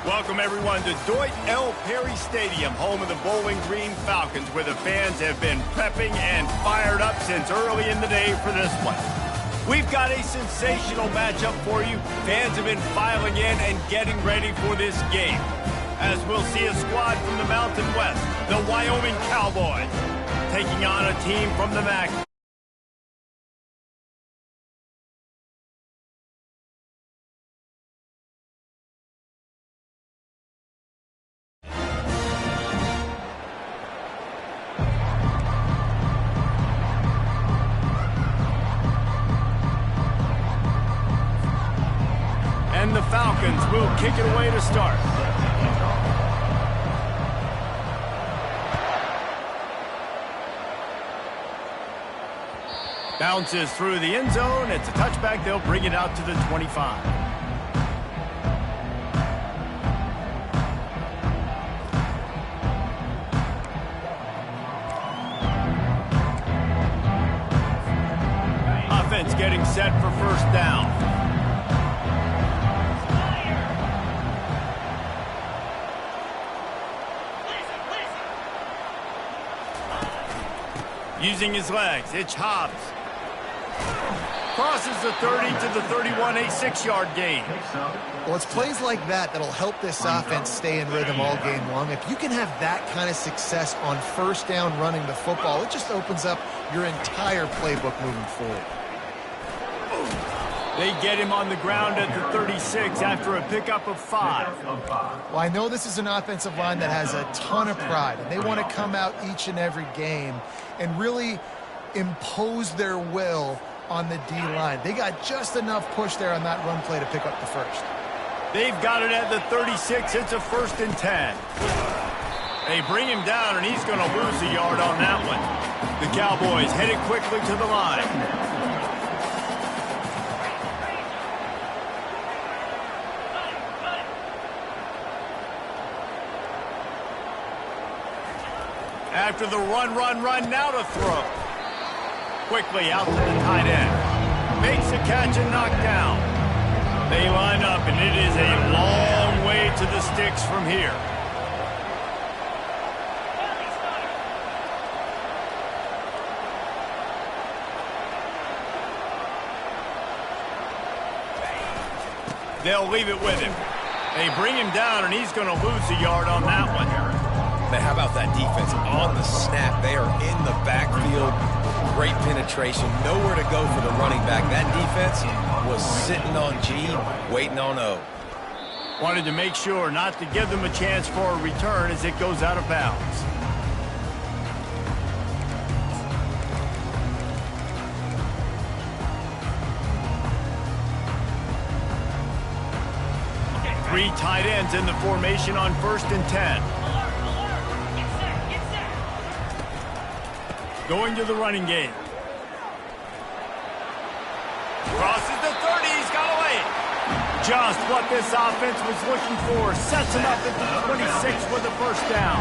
Welcome, everyone, to Dwight L. Perry Stadium, home of the Bowling Green Falcons, where the fans have been prepping and fired up since early in the day for this one. We've got a sensational matchup for you. Fans have been filing in and getting ready for this game, as we'll see a squad from the Mountain West, the Wyoming Cowboys, taking on a team from the MAC. And the Falcons will kick it away to start. Bounces through the end zone. It's a touchback. They'll bring it out to the 25. Offense getting set for first down. Using his legs, it's Hobbs. Crosses the 30 to the 31, a 6-yard gain. Well, it's plays like that that'll help this offense stay in rhythm all game long. If you can have that kind of success on first down running the football, it just opens up your entire playbook moving forward. They get him on the ground at the 36 after a pickup of 5. Well, I know this is an offensive line that has a ton of pride, and they want to come out each and every game and really impose their will on the D-line. They got just enough push there on that run play to pick up the first. They've got it at the 36. It's a 1st and 10. They bring him down, and he's going to lose a yard on that one. The Cowboys headed quickly to the line. After the run, now to throw. Quickly out to the tight end. Makes a catch and knocked down. They line up, and it is a long way to the sticks from here. They'll leave it with him. They bring him down, and he's going to lose a yard on that one. Man, how about that defense on the snap? They are in the backfield. Great penetration. Nowhere to go for the running back. That defense was sitting on G, waiting on O. Wanted to make sure not to give them a chance for a return as it goes out of bounds. Three tight ends in the formation on 1st and 10. Going to the running game. Crosses the 30. He's got away. Just what this offense was looking for. Sets him up at the 26 with a first down.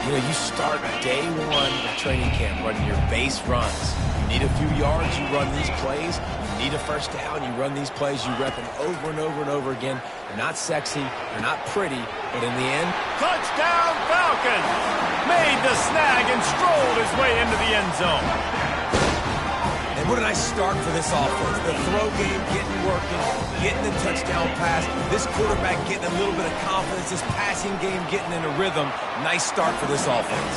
You know, you start day one of training camp running your base runs. You need a few yards, you run these plays. You need a first down, you run these plays. You rep them over and over and over again. They're not sexy, they're not pretty, but in the end... Touchdown Falcons! Made the snag and strolled his way into the end zone. And what a nice start for this offense. The throw game getting working, getting the touchdown pass. This quarterback getting a little bit of confidence. This passing game getting in a rhythm. Nice start for this offense.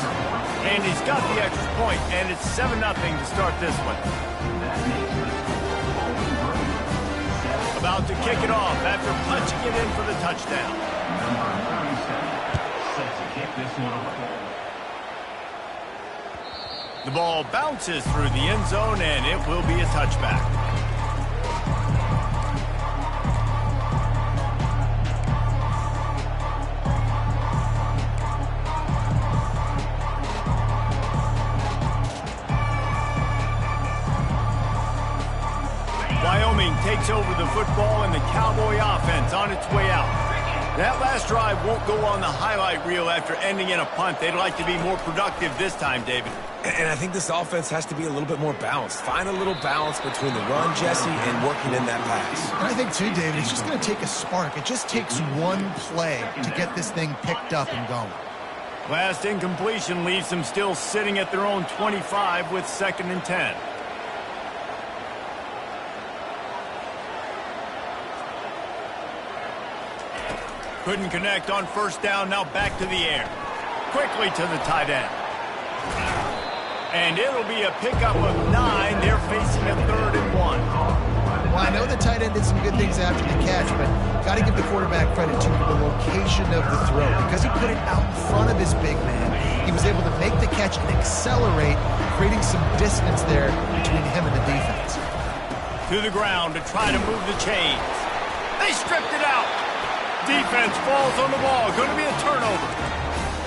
And he's got the extra point, and it's 7-0 to start this one. About to kick it off after punching it in for the touchdown. Set to kick this one off. The ball bounces through the end zone, and it will be a touchback. Wyoming takes over the football, and the Cowboy offense on its way out. That last drive won't go on the highlight reel after ending in a punt. They'd like to be more productive this time, David. And I think this offense has to be a little bit more balanced. Find a little balance between the run, Jesse, and working in that pass. And I think, too, David, it's just going to take a spark. It just takes one play to get this thing picked up and going. Last incompletion leaves them still sitting at their own 25 with 2nd and 10. Couldn't connect on 1st down, now back to the air. Quickly to the tight end. And it'll be a pickup of 9. They're facing a 3rd and 1. Well, I know the tight end did some good things after the catch, but got to give the quarterback credit to the location of the throw. Because he put it out in front of his big man, he was able to make the catch and accelerate, creating some distance there between him and the defense. To the ground to try to move the chains. They stripped it out. Defense falls on the ball. Going to be a turnover.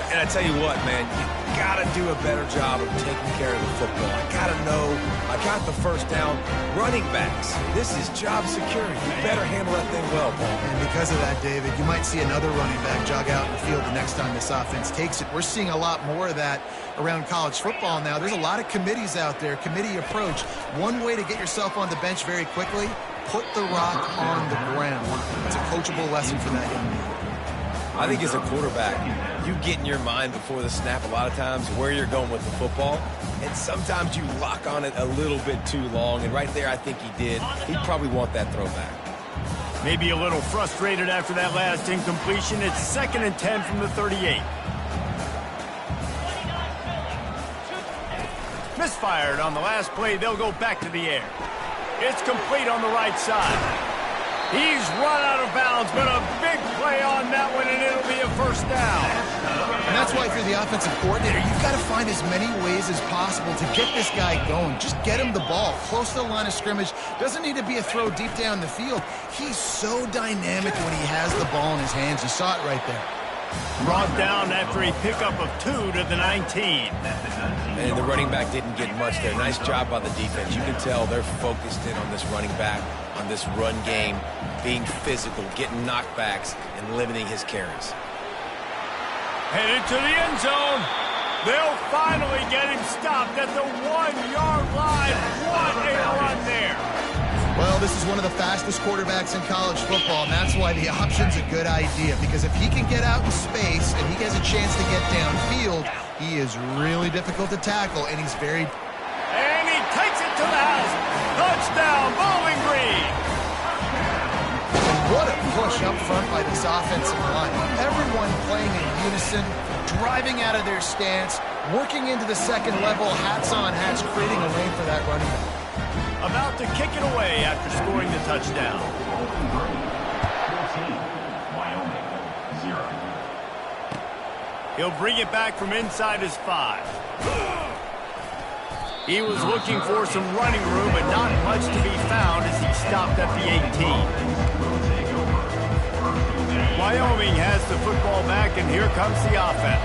And I tell you what, man, you got to do a better job of taking care of the football. I got to know I got the 1st down. Running backs, this is job security. You better handle that thing well, Paul. And because of that, David, you might see another running back jog out in the field the next time this offense takes it. We're seeing a lot more of that around college football now. There's a lot of committees out there, committee approach. One way to get yourself on the bench very quickly, put the rock on the ground. It's a coachable lesson for that young man. I think as a quarterback, you get in your mind before the snap a lot of times where you're going with the football, and sometimes you lock on it a little bit too long, and right there I think he did. He'd probably want that throwback. Maybe a little frustrated after that last incompletion. It's 2nd and 10 from the 38. Misfired on the last play. They'll go back to the air. It's complete on the right side. He's run out of bounds, but a big play on that one, and it'll be a 1st down. And that's why if you're the offensive coordinator, you've got to find as many ways as possible to get this guy going. Just get him the ball close to the line of scrimmage. Doesn't need to be a throw deep down the field. He's so dynamic when he has the ball in his hands. You saw it right there. Brought down after a pickup of 2 to the 19. And the running back didn't get much there. Nice job by the defense. You can tell they're focused in on this running back, on this run game, being physical, getting knockbacks, and limiting his carries. Headed to the end zone. They'll finally get him stopped at the 1-yard line. What a run there. Well, this is one of the fastest quarterbacks in college football, and that's why the option's a good idea. Because if he can get out in space and he has a chance to get downfield, he is really difficult to tackle, and he's very... And he takes it to the house. Touchdown, Bowling Green. And what a push up front by this offensive line. Everyone playing in unison, driving out of their stance, working into the 2nd level, hats on hats, creating a lane for that running back. About to kick it away after scoring the touchdown. 14, Wyoming, 0. He'll bring it back from inside his 5. He was looking for some running room, but not much to be found as he stopped at the 18. Wyoming has the football back, and here comes the offense.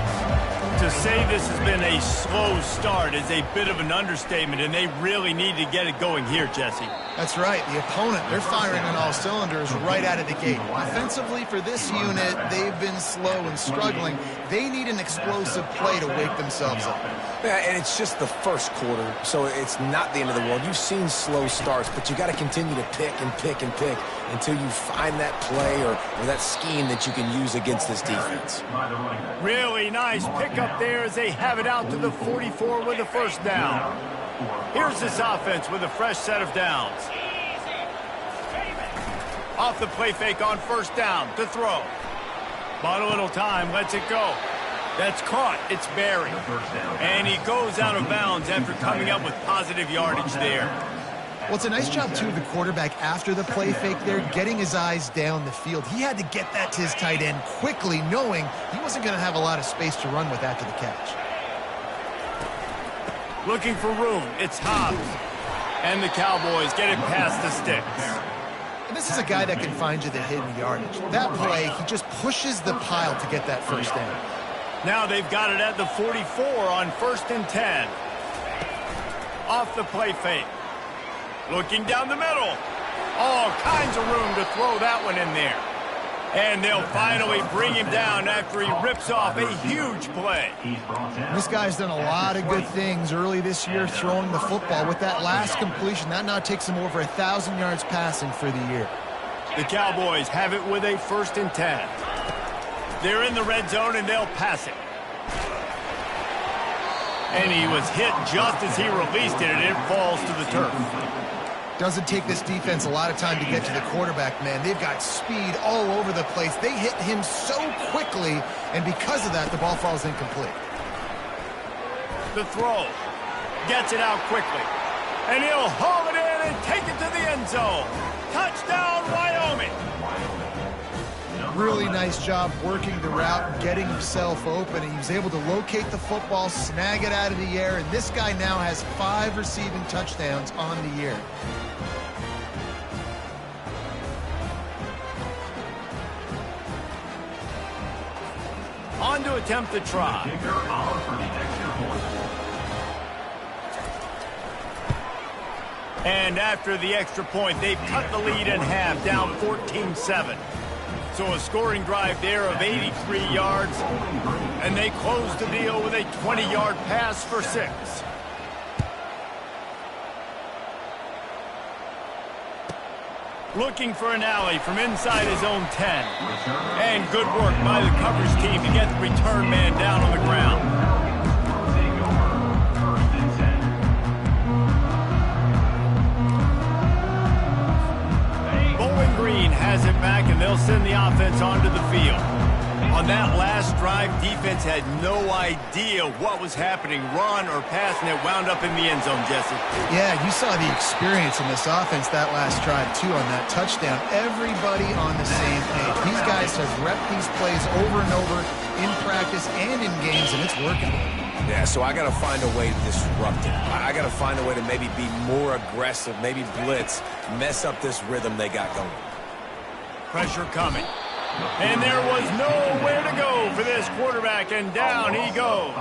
To say this has been a slow start is a bit of an understatement, and they really need to get it going here, Jesse. That's right. The opponent, they're firing on all cylinders right out of the gate. Offensively, for this unit, they've been slow and struggling. They need an explosive play to wake themselves up. Yeah, and it's just the 1st quarter, so it's not the end of the world. You've seen slow starts, but you got to continue to pick and pick and pick until you find that play or that scheme that you can use against this defense. Really nice pickup there as they have it out to the 44 with a 1st down. Here's this offense with a fresh set of downs. Off the play fake on 1st down to throw. Bought a little time, lets it go. That's caught. It's Barry. And he goes out of bounds after coming up with positive yardage there. Well, it's a nice job, too, of the quarterback after the play fake there, getting his eyes down the field. He had to get that to his tight end quickly, knowing he wasn't going to have a lot of space to run with after the catch. Looking for room. It's Hobbs. And the Cowboys get it past the sticks. And this is a guy that can find you the hidden yardage. That play, he just pushes the pile to get that 1st down. Now they've got it at the 44 on 1st and 10. Off the play fake. Looking down the middle. All kinds of room to throw that one in there. And they'll finally bring him down after he rips off a huge play. This guy's done a lot of good things early this year throwing the football. With that last completion, that now takes him over 1,000 yards passing for the year. The Cowboys have it with a 1st and 10. They're in the red zone, and they'll pass it. And he was hit just as he released it, and it falls to the turf. Doesn't take this defense a lot of time to get to the quarterback, man. They've got speed all over the place. They hit him so quickly, and because of that, the ball falls incomplete. The throw. Gets it out quickly. And he'll haul it in and take it to the end zone. Touchdown, Wyoming. Really nice job working the route and getting himself open. He was able to locate the football, snag it out of the air, and this guy now has 5 receiving touchdowns on the year. On to attempt the try. And after the extra point, they've cut the lead in half, down 14-7. So a scoring drive there of 83 yards, and they close the deal with a 20-yard pass for 6. Looking for an alley from inside his own 10. And good work by the coverage team to get the return man down on the ground. Green has it back, and they'll send the offense onto the field. On that last drive, defense had no idea what was happening, run or pass, and it wound up in the end zone, Jesse. Yeah, you saw the experience in this offense that last drive, too, on that touchdown. Everybody on the same page. These guys have repped these plays over and over in practice and in games, and it's working. Yeah, so I got to find a way to disrupt it. I got to find a way to maybe be more aggressive, maybe blitz, mess up this rhythm they got going. Pressure coming. And there was nowhere to go for this quarterback, and down he goes.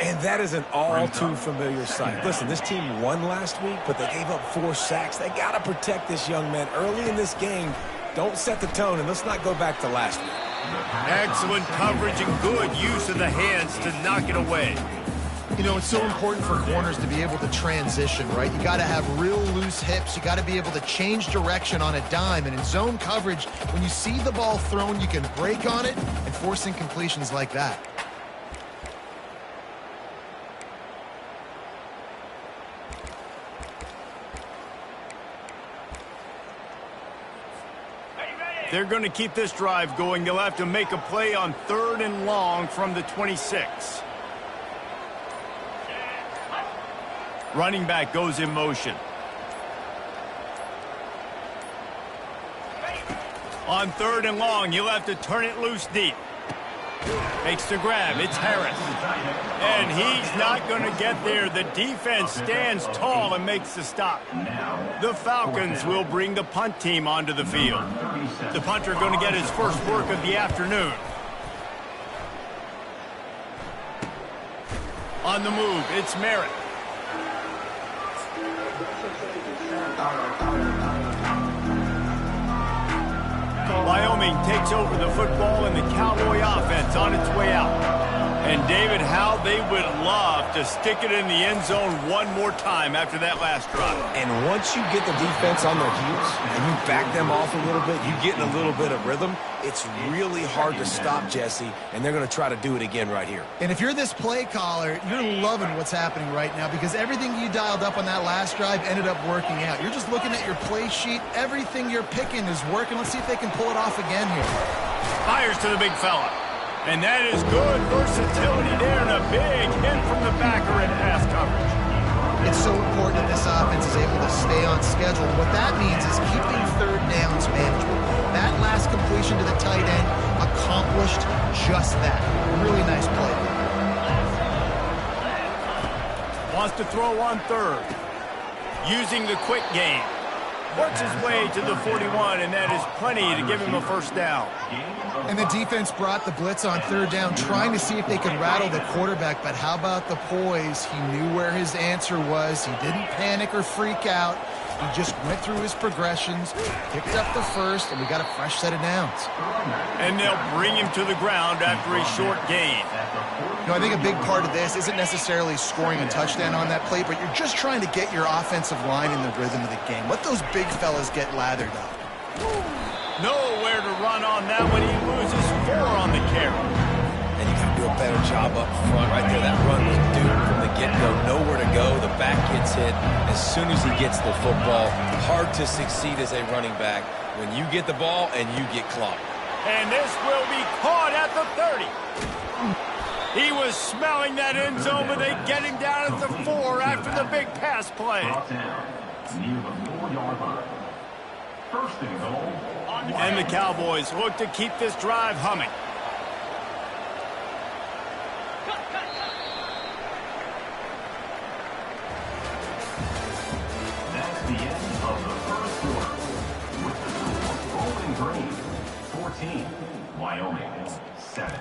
And that is an all-too-familiar sight. Listen, this team won last week, but they gave up 4 sacks. They got to protect this young man early in this game. Don't set the tone, and let's not go back to last week. Excellent coverage and good use of the hands to knock it away. You know, it's so important for corners to be able to transition, right? You got to have real loose hips. You got to be able to change direction on a dime. And in zone coverage, when you see the ball thrown, you can break on it and force incompletions like that. They're going to keep this drive going. They'll have to make a play on 3rd and long from the 26. Running back goes in motion. On 3rd and long, you'll have to turn it loose deep. Makes the grab. It's Harris. And he's not going to get there. The defense stands tall and makes the stop. The Falcons will bring the punt team onto the field. The punter going to get his first work of the afternoon. On the move, it's Merritt. Wyoming takes over the football, and the Cowboy offense on its way out. And, David, how they would love to stick it in the end zone one more time after that last drive. And once you get the defense on their heels and you back them off a little bit, you get in a little bit of rhythm, it's really hard to stop, Jesse, and they're going to try to do it again right here. And if you're this play caller, you're loving what's happening right now because everything you dialed up on that last drive ended up working out. You're just looking at your play sheet. Everything you're picking is working. Let's see if they can pull it off again here. Fires to the big fella. And that is good versatility there, and a big hit from the backer in pass coverage. It's so important that this offense is able to stay on schedule. What that means is keeping 3rd downs manageable. That last completion to the tight end accomplished just that. Really nice play. Wants to throw on 3rd. Using the quick game. Works his way to the 41, and that is plenty to give him a first down. And the defense brought the blitz on 3rd down, trying to see if they could rattle the quarterback. But how about the poise? He knew where his answer was. He didn't panic or freak out. He just went through his progressions, picked up the first, and we got a fresh set of downs. And they'll bring him to the ground after a short gain. You know, I think a big part of this isn't necessarily scoring a touchdown on that play, but you're just trying to get your offensive line in the rhythm of the game. Let those big fellas get lathered up. Nowhere to run on that one. He loses 4 on the carry. And you got to do a better job up front right there. That run was doomed from the get-go. Nowhere to go. The back gets hit as soon as he gets the football. Hard to succeed as a running back when you get the ball and you get clocked. And this will be caught at the 30. He was smelling that end zone, but they get him down at the 4 after the big pass play. Brought down near the 4-yard line. First and goal. And the Cowboys look to keep this drive humming. That's the end of the first quarter. With the score Bowling Green 14, Wyoming 7.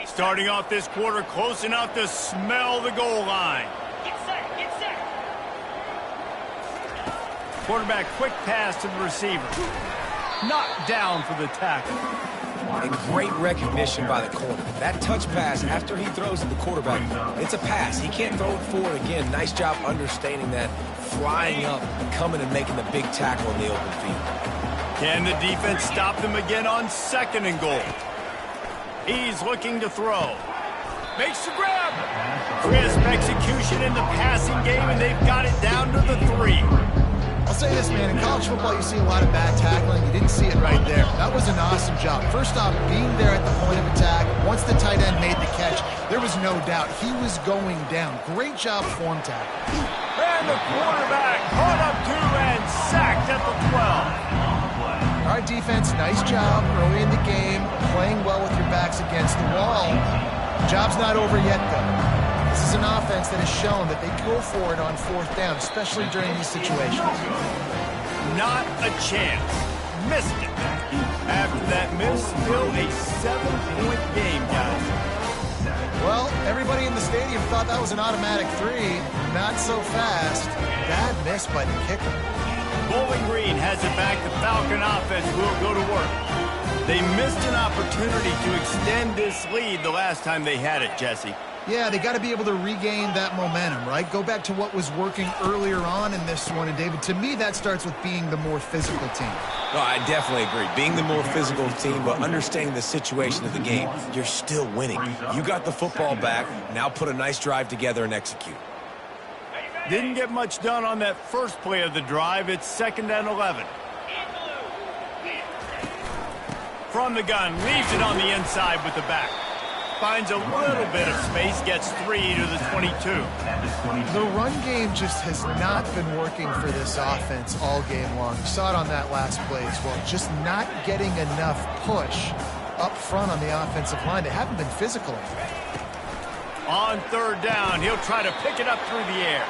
Starting off this quarter close enough to smell the goal line. Get set, get set. Quarterback quick pass to the receiver. Knocked down for the tackle. And great recognition by the corner. That touch pass after he throws at the quarterback, it's a pass. He can't throw it forward again. Nice job understanding that, flying up, coming and making the big tackle in the open field. Can the defense stop them again on 2nd and goal? He's looking to throw. Makes the grab. Crisp execution in the passing game, and they've got it down to the 3. I'll say this, man. In college football, you see a lot of bad tackling. You didn't see it right there. That was an awesome job. First off, being there at the point of attack. Once the tight end made the catch, there was no doubt he was going down. Great job form tackle. And the quarterback caught up to and sacked at the 12. All right, defense, nice job early in the game, playing well with your backs against the wall. Job's not over yet, though. This is an offense that has shown that they go for it on 4th down, especially during these situations. Not a chance. Missed it. After that miss, still a 7-point game, guys. Well, everybody in the stadium thought that was an automatic 3. Not so fast. Bad miss by the kicker. Bowling Green has it back. The Falcon offense will go to work. They missed an opportunity to extend this lead the last time they had it, Jesse. Yeah, they got to be able to regain that momentum, right? Go back to what was working earlier on in this one. And, David, to me, that starts with being the more physical team. No, I definitely agree. Being the more physical team, but understanding the situation of the game, you're still winning. You got the football back. Now put a nice drive together and execute. Didn't get much done on that first play of the drive. It's 2nd and 11. From the gun, leaves it on the inside with the back. Finds a little bit of space, gets 3 to the 22. The run game just has not been working for this offense all game long. You saw it on that last play as well. Just not getting enough push up front on the offensive line. They haven't been physical. On 3rd down, he'll try to pick it up through the air.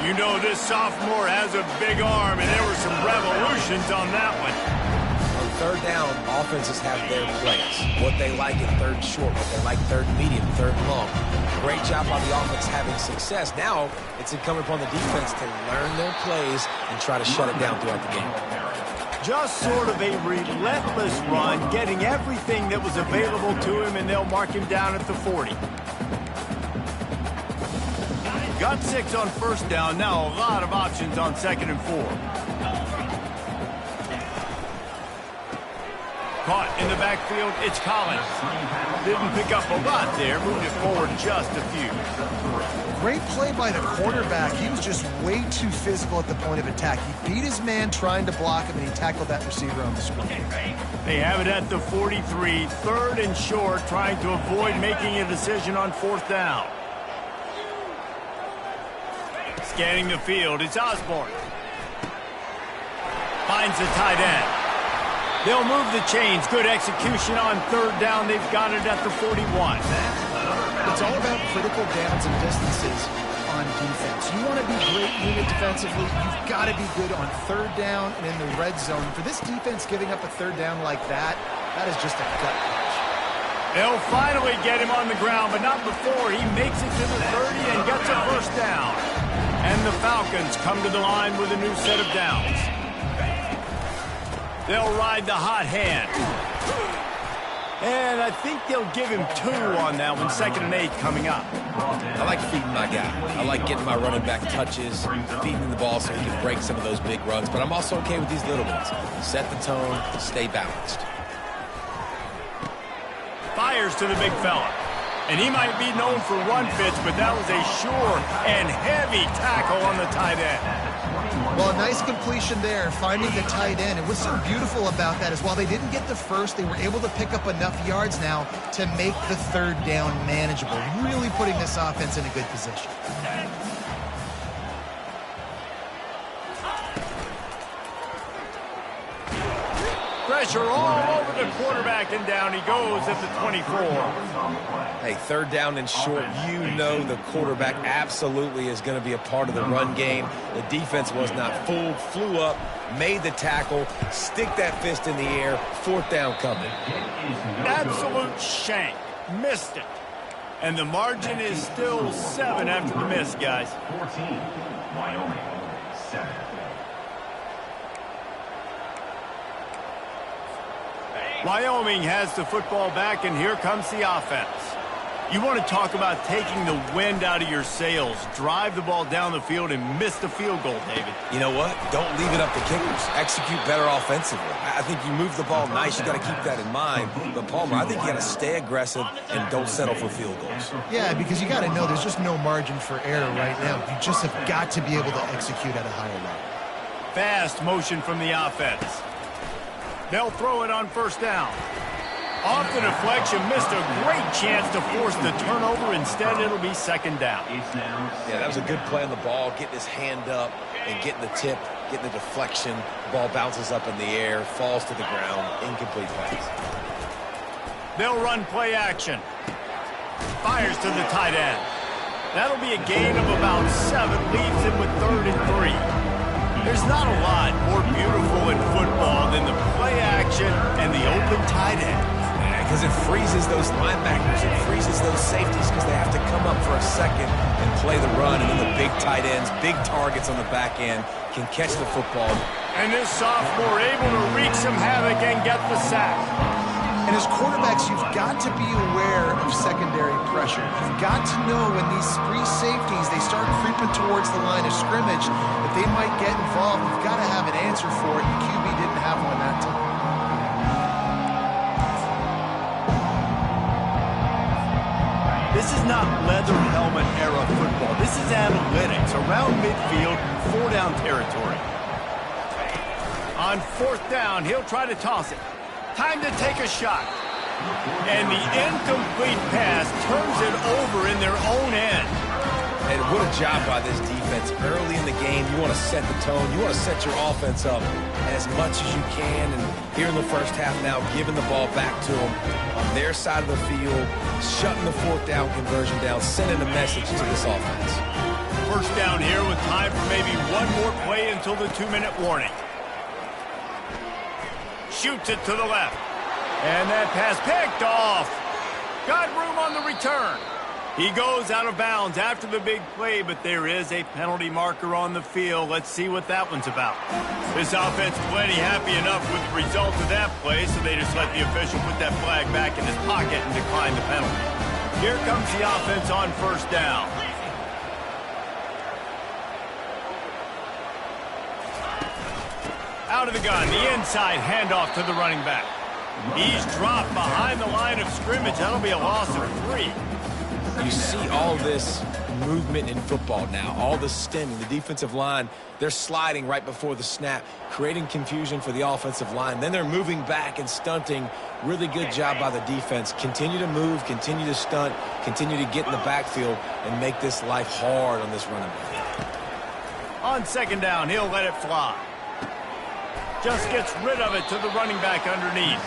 You know this sophomore has a big arm, and there were some revolutions on that one. On 3rd down, offenses have their plays. What they like in 3rd short, what they like 3rd medium, 3rd long. Great job on the offense having success. Now it's incumbent upon the defense to learn their plays and try to shut it down throughout the game. Just sort of a relentless run, getting everything that was available to him, and they'll mark him down at the 40. Got 6 on 1st down. Now a lot of options on 2nd and 4. Caught in the backfield, it's Collins. Didn't pick up a lot there, moved it forward just a few. Great play by the quarterback. He was just way too physical at the point of attack. He beat his man trying to block him, and he tackled that receiver on the screen. They have it at the 43, 3rd and short, trying to avoid making a decision on 4th down. Scanning the field, it's Osborne. Finds the tight end. They'll move the chains. Good execution on 3rd down. They've got it at the 41. It's all about critical downs and distances on defense. You want to be great unit defensively, you've got to be good on 3rd down and in the red zone. For this defense giving up a 3rd down like that, that is just a gut punch. They'll finally get him on the ground, but not before he makes it to the 30 and gets a first down. And the Falcons come to the line with a new set of downs. They'll ride the hot hand. And I think they'll give him 2 on that one, 2nd and 8 coming up. I like feeding my guy. I like getting my running back touches, feeding him the ball so he can break some of those big runs. But I'm also okay with these little ones. Set the tone, stay balanced. Fires to the big fella. And he might be known for run fits, but that was a sure and heavy tackle on the tight end. Well, a nice completion there, finding the tight end. And what's so beautiful about that is while they didn't get the first, they were able to pick up enough yards now to make the 3rd down manageable, really putting this offense in a good position. Pressure all over the quarterback, and down he goes at the 24. Hey, 3rd down and short, you know the quarterback absolutely is going to be a part of the run game. The defense was not fooled, flew up, made the tackle, stick that fist in the air, 4th down coming. Absolute shank. Missed it. And the margin is still 7 after the miss, guys. 14, Wyoming, 7. Wyoming has the football back, and here comes the offense. You want to talk about taking the wind out of your sails. Drive the ball down the field and miss the field goal, David. You know what? Don't leave it up to kickers. Execute better offensively. I think you move the ball nice. You got to keep that in mind. But, Palmer, I think you got to stay aggressive and don't settle for field goals. Yeah, because you got to know there's just no margin for error right now. You just have got to be able to execute at a higher level. Fast motion from the offense. They'll throw it on 1st down. Off the deflection, missed a great chance to force the turnover. Instead, it'll be 2nd down. Yeah, that was a good play on the ball, getting his hand up and getting the tip, getting the deflection. Ball bounces up in the air, falls to the ground, incomplete pass. They'll run play action. Fires to the tight end. That'll be a gain of about 7, leaves him with 3rd and 3. There's not a lot more beautiful in football than the play action and the open tight end. Because it freezes those linebackers, it freezes those safeties because they have to come up for a second and play the run, and then the big tight ends, big targets on the back end can catch the football. And this sophomore able to wreak some havoc and get the sack. And as quarterbacks, you've got to be aware of secondary pressure. You've got to know when these free safeties, they start creeping towards the line of scrimmage, that they might get involved. You've got to have an answer for it, and QB didn't have one that time. This is not leather helmet era football. This is analytics. Around midfield, 4-down territory. On 4th down, he'll try to toss it. Time to take a shot. And the incomplete pass turns it over in their own end. And what a job by this defense. Early in the game, you want to set the tone. You want to set your offense up as much as you can. And here in the 1st half now, giving the ball back to them on their side of the field, shutting the 4th down conversion down, sending a message to this offense. 1st down here with time for maybe one more play until the 2-minute warning. Shoots it to the left. And that pass picked off. Got room on the return. He goes out of bounds after the big play, but there is a penalty marker on the field. Let's see what that one's about. This offense plenty happy enough with the result of that play, so they just let the official put that flag back in his pocket and decline the penalty. Here comes the offense on 1st down. Out of the gun, the inside handoff to the running back. He's dropped behind the line of scrimmage. That'll be a loss of 3. You see all this movement in football now, all the stemming, the defensive line, they're sliding right before the snap, creating confusion for the offensive line. Then they're moving back and stunting. Really good job by the defense. Continue to move, continue to stunt, continue to get in the backfield and make this life hard on this running back. On 2nd down, he'll let it fly. Just gets rid of it to the running back underneath.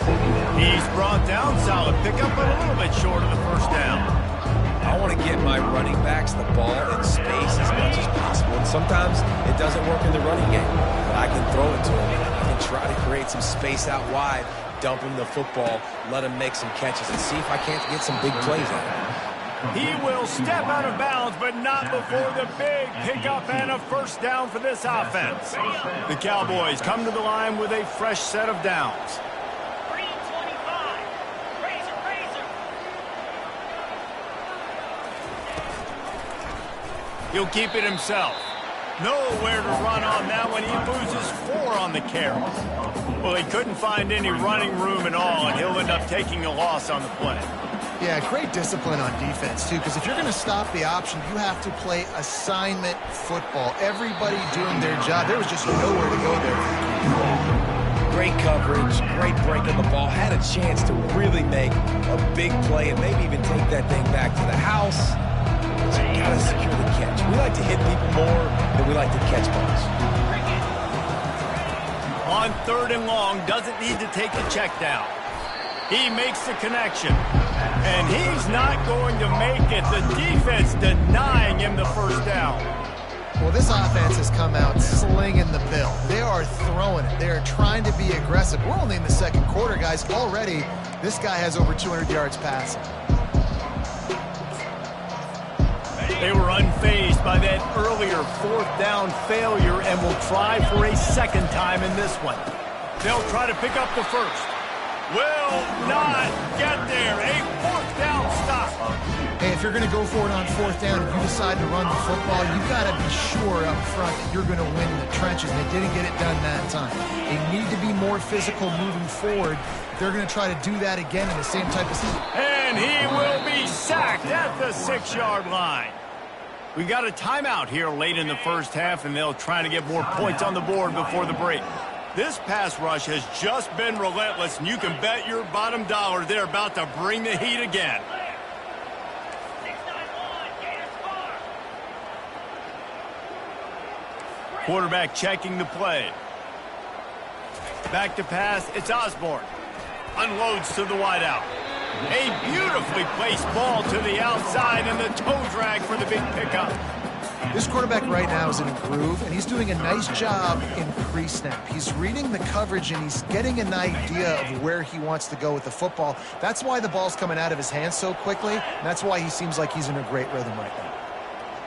He's brought down, solid pickup, but a little bit short of the 1st down. I want to get my running backs the ball in space as much as possible. And sometimes it doesn't work in the running game, but I can throw it to them. I can try to create some space out wide, dump him the football, let him make some catches, and see if I can't get some big plays out of him. He will step out of bounds, but not before the big pickup and a first down for this offense. The Cowboys come to the line with a fresh set of downs. He'll keep it himself. Nowhere to run on that one. He loses 4 on the carry. Well, he couldn't find any running room at all, and he'll end up taking a loss on the play. Yeah, great discipline on defense, too, because if you're going to stop the option, you have to play assignment football. Everybody doing their job. There was just nowhere to go there. Great coverage, great break on the ball. Had a chance to really make a big play and maybe even take that thing back to the house. So you got to secure the catch. We like to hit people more than we like to catch balls. On 3rd and long, doesn't need to take the check down. He makes the connection. And he's not going to make it. The defense denying him the first down. Well, this offense has come out slinging the bill. They are throwing it. They are trying to be aggressive. We're only in the 2nd quarter, guys. Already, this guy has over 200 yards passing. They were unfazed by that earlier 4th down failure and will try for a 2nd time in this one. They'll try to pick up the first. Will not get there. A 4th down stop. Hey, if you're going to go for it on 4th down, if you decide to run the football, you've got to be sure up front that you're going to win the trenches. And they didn't get it done that time. They need to be more physical moving forward. They're going to try to do that again in the same type of season. And he will be sacked at the 6-yard line. We got a timeout here late in the first half, and they'll try to get more points on the board before the break. This pass rush has just been relentless, and you can bet your bottom dollar they're about to bring the heat again. Quarterback checking the play. Back to pass, it's Osborne. Unloads to the wideout. A beautifully placed ball to the outside, and the toe drag for the big pickup. This quarterback right now is in a groove, and he's doing a nice job in pre-snap. He's reading the coverage, and he's getting an idea of where he wants to go with the football. That's why the ball's coming out of his hands so quickly, and that's why he seems like he's in a great rhythm right now.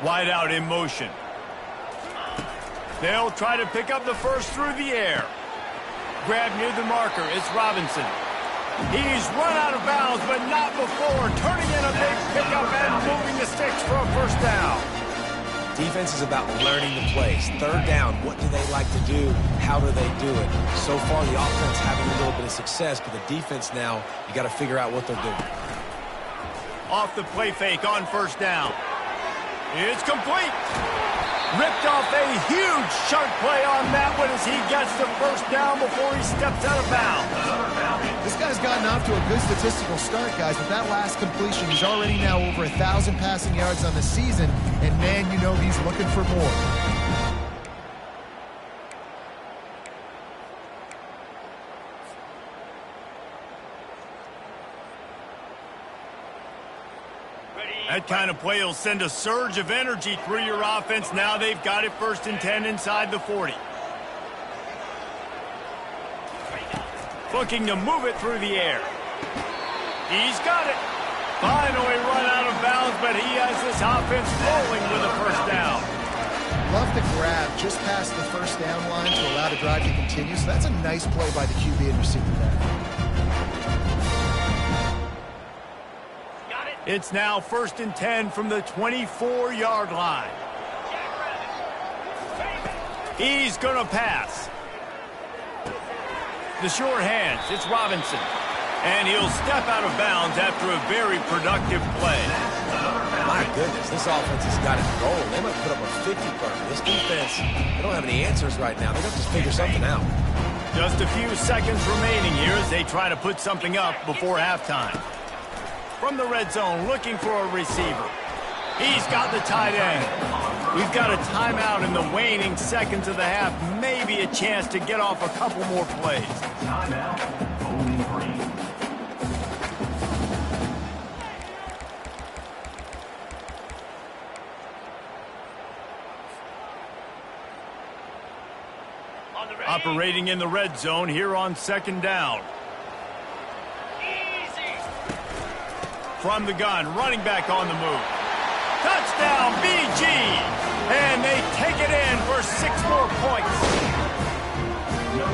Wide out in motion. They'll try to pick up the first through the air. Grab near the marker. It's Robinson. He's run out of bounds, but not before. Turning in a big pickup and moving the sticks for a first down. Defense is about learning the plays. 3rd down, what do they like to do? How do they do it? So far, the offense having a little bit of success, but the defense now, you got to figure out what they're doing. Off the play fake on first down. It's complete. Ripped off a huge chunk play on that one as he gets the first down before he steps out of bounds. This guy's gotten off to a good statistical start, guys. With that last completion, he's already now over 1,000 passing yards on the season, and man, you know he's looking for more. That kind of play will send a surge of energy through your offense. Now they've got it 1st and 10 inside the 40. Looking to move it through the air. He's got it. Finally run out of bounds, but he has this offense rolling with a first down. Love the grab just past the first down line to allow the drive to continue. So that's a nice play by the QB and receiver there. It's now 1st and 10 from the 24-yard line. He's going to pass. The short hands, it's Robinson. And he'll step out of bounds after a very productive play. My goodness, this offense has got it rolling. They might put up a 50-burger. This defense, they don't have any answers right now. They're going to have to figure something out. Just a few seconds remaining here as they try to put something up before halftime. From the red zone, looking for a receiver. He's got the tight end. We've got a timeout in the waning seconds of the half. Maybe a chance to get off a couple more plays. Timeout, Bowling Green. Operating in the red zone here on 2nd down. from the gun, running back on the move. Touchdown, BG! And they take it in for 6 more points.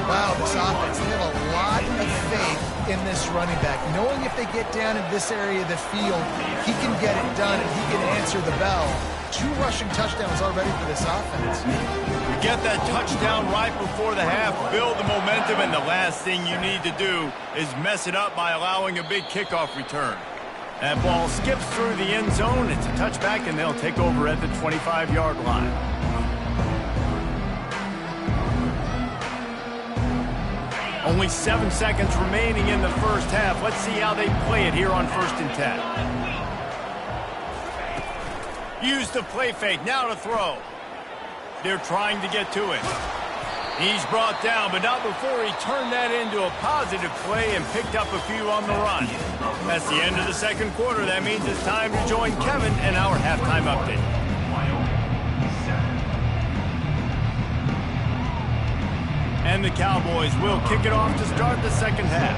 Wow, this offense, they have a lot of faith in this running back. Knowing if they get down in this area of the field, he can get it done and he can answer the bell. 2 rushing touchdowns already for this offense. You get that touchdown right before the half, build the momentum, and the last thing you need to do is mess it up by allowing a big kickoff return. That ball skips through the end zone. It's a touchback, and they'll take over at the 25-yard line. Only 7 seconds remaining in the first half. Let's see how they play it here on 1st and 10. Use the play fake. Now to throw. They're trying to get to it. He's brought down, but not before he turned that into a positive play and picked up a few on the run. That's the end of the second quarter. That means it's time to join Kevin and our halftime update. And the Cowboys will kick it off to start the second half.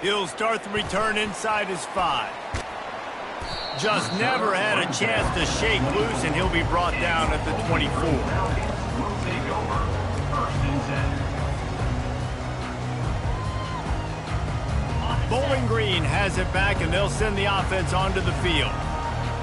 He'll start the return inside his 5. Just never had a chance to shake loose, and he'll be brought down at the 24. Bowling Green has it back, and they'll send the offense onto the field.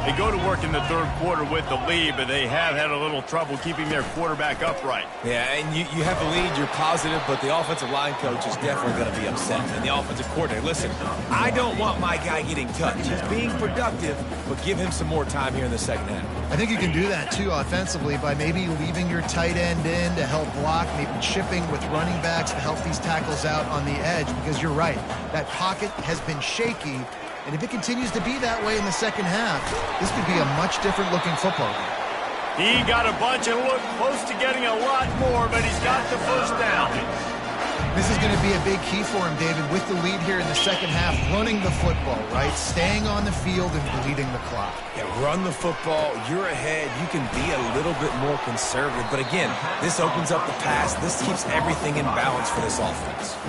They go to work in the third quarter with the lead, but they have had a little trouble keeping their quarterback upright. Yeah, and you have the lead, you're positive, but the offensive line coach is definitely going to be upset. And the offensive coordinator, listen, I don't want my guy getting touched. He's being productive, but give him some more time here in the second half. I think you can do that, too, offensively, by maybe leaving your tight end in to help block, maybe chipping with running backs to help these tackles out on the edge, because you're right. That pocket has been shaky. And if it continues to be that way in the second half, this could be a much different looking football game. He got a bunch and looked close to getting a lot more, but he's got the first down. This is going to be a big key for him, David, with the lead here in the second half, running the football, right? Staying on the field and bleeding the clock. Yeah, run the football. You're ahead. You can be a little bit more conservative. But again, this opens up the pass. This keeps everything in balance for this offense.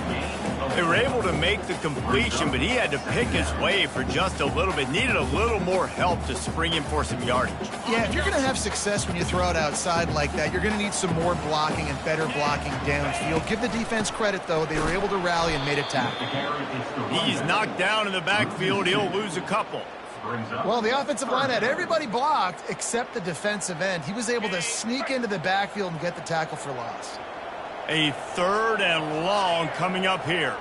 They were able to make the completion, but he had to pick his way for just a little bit. Needed a little more help to spring him for some yardage. Yeah, if you're going to have success when you throw it outside like that, you're going to need some more blocking and better blocking downfield. Give the defense credit, though. They were able to rally and made a tackle. He's knocked down in the backfield. He'll lose a couple. Well, the offensive line had everybody blocked except the defensive end. He was able to sneak into the backfield and get the tackle for loss. A 3rd and long coming up here.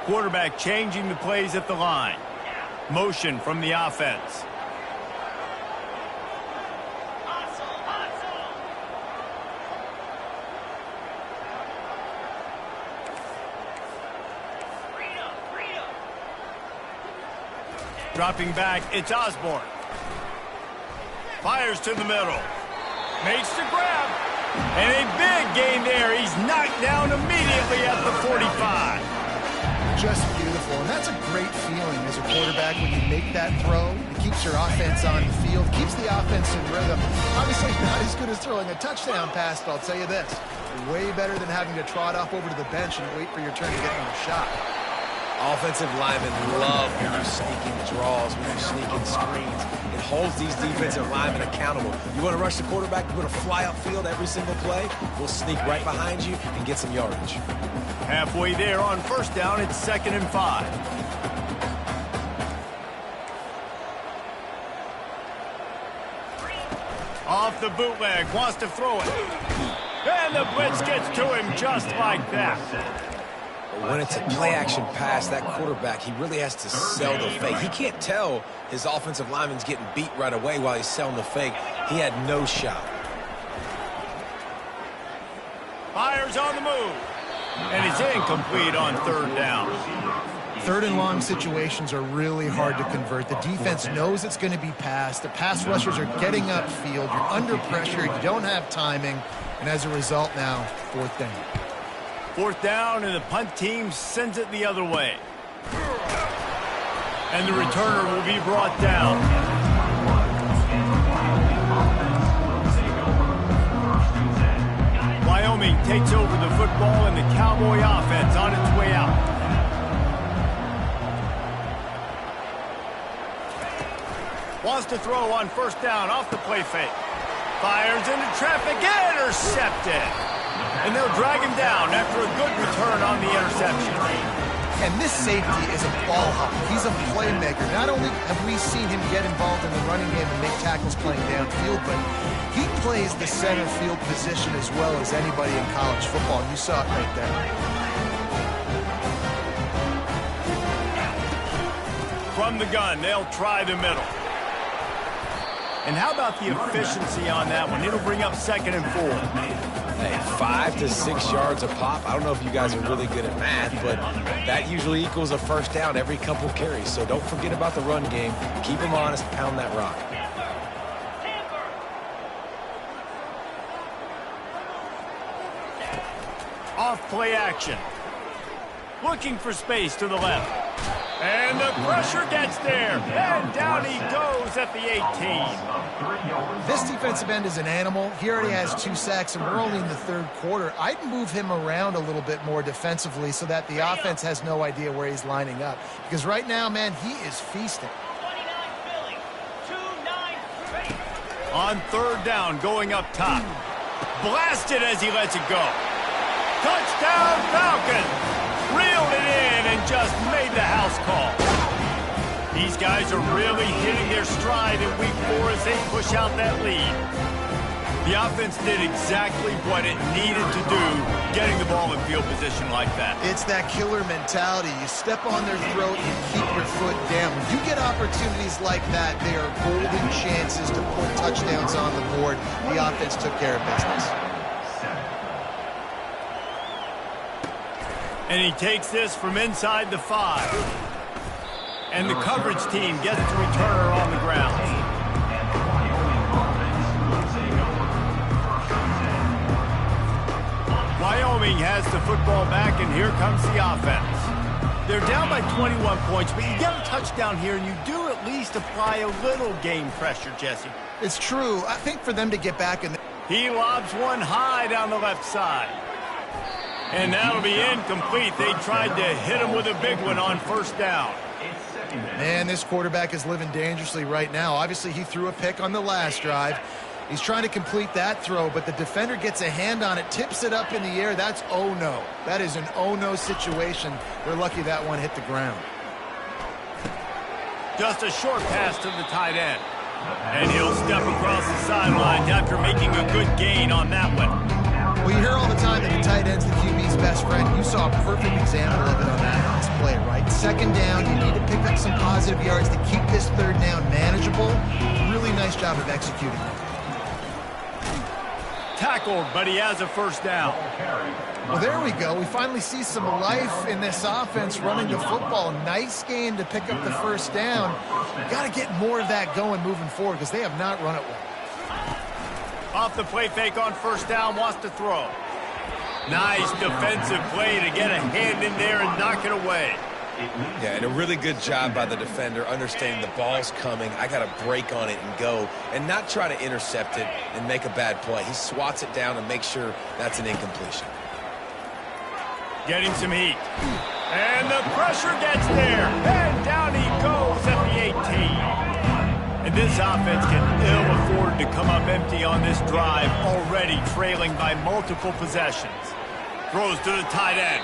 Quarterback changing the plays at the line. Motion from the offense. Dropping back, it's Osborne. Fires to the middle. Makes the grab. And a big gain there. He's knocked down immediately at the 45. Just beautiful. And that's a great feeling as a quarterback when you make that throw. It keeps your offense on the field, keeps the offense in rhythm. Obviously not as good as throwing a touchdown pass, but I'll tell you this. Way better than having to trot off over to the bench and wait for your turn to get another shot. Offensive linemen love when you're sneaking draws, when you're sneaking screens. It holds these defensive linemen accountable. You want to rush the quarterback, you want to fly upfield every single play, we'll sneak right behind you and get some yardage. Halfway there on first down, it's 2nd and 5. Off the bootleg, wants to throw it. And the blitz gets to him just like that. When it's a play-action pass, that quarterback, he really has to sell the fake. He can't tell his offensive lineman's getting beat right away while he's selling the fake. He had no shot. Fires on the move. And it's incomplete on 3rd down. 3rd and long situations are really hard to convert. The defense knows it's going to be passed. The pass rushers are getting upfield. You're under pressure. You don't have timing. And as a result now, 4th down. 4th down, and the punt team sends it the other way. And the returner will be brought down. Wyoming takes takes over the football and the Cowboy offense on its way out. Wants to throw on first down off the play fake. Fires into traffic, intercepted. And they'll drag him down after a good return on the interception. And this safety is a ball hawk. He's a playmaker. Not only have we seen him get involved in the running game and make tackles playing downfield, but he plays the center field position as well as anybody in college football. You saw it right there. From the gun, they'll try the middle. And how about the efficiency on that one? It'll bring up 2nd and 4. Hey, 5 to 6 yards a pop. I don't know if you guys are really good at math, but that usually equals a first down every couple carries. So don't forget about the run game. Keep them honest, pound that rock. Off play action. Looking for space to the left. And the pressure gets there. And down he goes at the 18. This defensive end is an animal. He already has 2 sacks, and we're only in the 3rd quarter. I'd move him around a little bit more defensively so that the offense has no idea where he's lining up. Because right now, man, he is feasting. On 3rd down, going up top. Blasted as he lets it go. Touchdown, Falcons! Reeled it in and just made the house call. These guys are really hitting their stride in week 4 as they push out that lead. The offense did exactly what it needed to do, getting the ball in field position like that. It's that killer mentality. You step on their throat, you keep your foot down. When you get opportunities like that, they are golden chances to put touchdowns on the board. The offense took care of business. And he takes this from inside the 5. And the coverage team gets the returner on the ground. Wyoming has the football back, and here comes the offense. They're down by 21 points, but you get a touchdown here, and you do at least apply a little game pressure, Jesse. It's true. I think for them to get back in... He lobs one high down the left side. And that'll be incomplete. They tried to hit him with a big one on first down. Man, this quarterback is living dangerously right now. Obviously, he threw a pick on the last drive. He's trying to complete that throw, but the defender gets a hand on it, tips it up in the air. That's oh-no. That is an oh-no situation. We're lucky that one hit the ground. Just a short pass to the tight end. And he'll step across the sidelines after making a good gain on that one. Well, you hear all the time that the tight end's the QB's best friend. You saw a perfect example of it on that last play, right? 2nd down, you need to pick up some positive yards to keep this 3rd down manageable. Really nice job of executing that. Tackled, but he has a first down. Well, there we go. We finally see some life in this offense running the football. Nice game to pick up the first down. Got to get more of that going moving forward because they have not run it well. Off the play fake on first down, wants to throw. Nice defensive play to get a hand in there and knock it away. Yeah, and a really good job by the defender understanding the ball's coming. I got to break on it and go and not try to intercept it and make a bad play. He swats it down and makes sure that's an incompletion. Getting some heat. And the pressure gets there. And down he goes at the 18. And this offense can ill afford to come up empty on this drive, already trailing by multiple possessions. Throws to the tight end.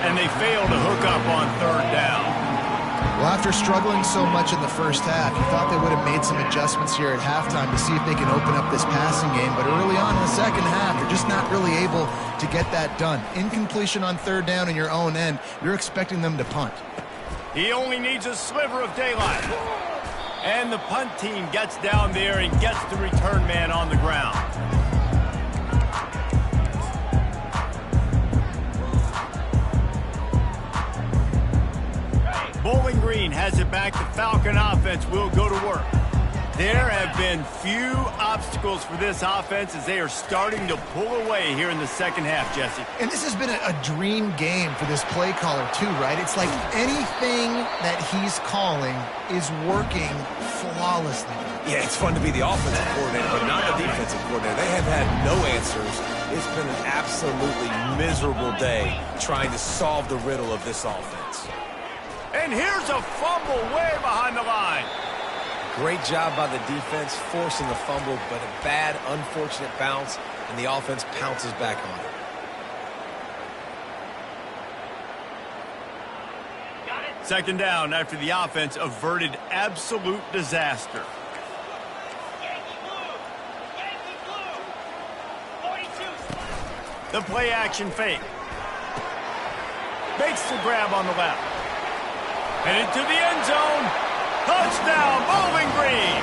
And they fail to hook up on 3rd down. Well, after struggling so much in the first half, you thought they would have made some adjustments here at halftime to see if they can open up this passing game. But early on in the second half, they're just not really able to get that done. Incompletion on 3rd down in your own end, you're expecting them to punt. He only needs a sliver of daylight. And the punt team gets down there and gets the return man on the ground. Bowling Green has it back. The Falcon offense will go to work. There have been few obstacles for this offense as they are starting to pull away here in the second half, Jesse. And this has been a dream game for this play caller too, right? It's like anything that he's calling is working flawlessly. Yeah, it's fun to be the offensive coordinator, but not the defensive coordinator. They have had no answers. It's been an absolutely miserable day trying to solve the riddle of this offense. And here's a fumble way behind the line. Great job by the defense forcing the fumble, but a bad, unfortunate bounce, and the offense pounces back on it. Second down after the offense averted absolute disaster. The play action fake. Makes the grab on the left. Headed to the end zone. Touchdown, Bowling Green.